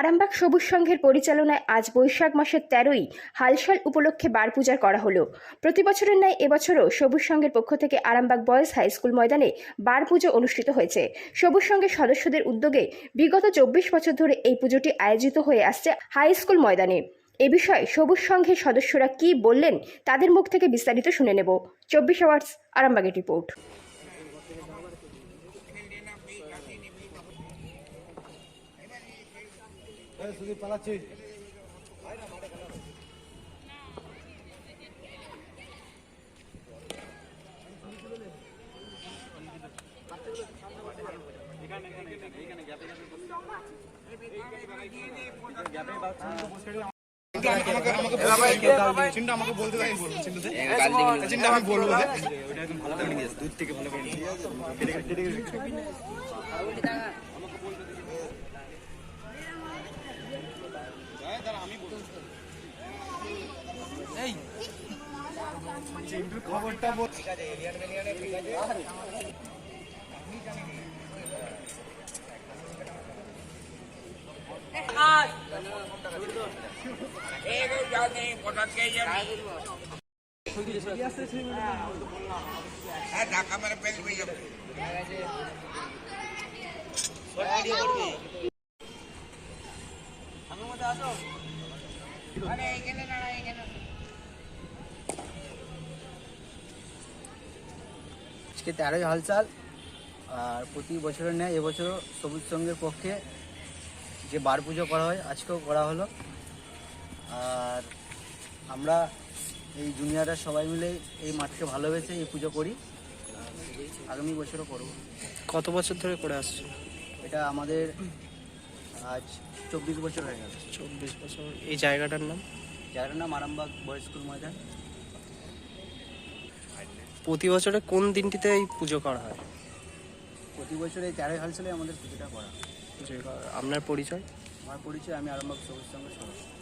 আরামবাগ সবুজ সংঘের পরিচালনায় আজ বৈশাখ মাসের 13ই হালশাল উপলক্ষে বার পূজা করা হলো। প্রতি বছরের ন্যায় এবছরও সবুজ সংঘের পক্ষ থেকে আরামবাগ বয়েজ হাই স্কুল ময়দানে বার পুজো অনুষ্ঠিত হয়েছে। সবুজ সংঘের সদস্যদের উদ্যোগে বিগত 24 বছর ধরে এই পুজোটি আয়োজিত হয়ে আসছে হাই স্কুল ময়দানে। এ বিষয়ে সবুজ সংঘের সদস্যরা কি বললেন তাদের মুখ থেকে বিস্তারিত শুনে নেব। 24 আওয়ার্স আরামবাগের রিপোর্ট। আমাকে বলতে তাই বলবো চিন্তা আমি বলবো ওটা একদম ভালো করে নিয়ে দুধ থেকে ভালো করে নিয়ে এই চিন্টুর খবরটা বল। ঠিক আছে এলিয়ান মেলিয়ানে ঠিক আছে ঢাকা মেরে পেল হয়ে যাবে। আজকে 13ই হালচাল আর প্রতি বছরের ন্যায় এবছরও সবুজ সংঘের পক্ষে যে বার পুজো করা হয় আজকেও করা হলো। আর আমরা এই জুনিয়ররা সবাই মিলে এই মাঠকে ভালোবেসে এই পুজো করি, আগামী বছরও করব। কত বছর ধরে করে আসছো? এটা আমাদের আজ 24 বছর হয়ে গেল। 24 বছর। এই জায়গাটার নাম? জায়গাটার নাম আরামবাগ বয়েজ স্কুল ময়দান। প্রতি বছরে কোন দিনটিতে এই পুজো করা হয়? প্রতি বছর এই 13ই হালচালে আমাদের পুজোটা করা হয়। আপনার পরিচয়? আমার পরিচয়, আমি আরামবাগ সবুজ সংঘের সদস্য।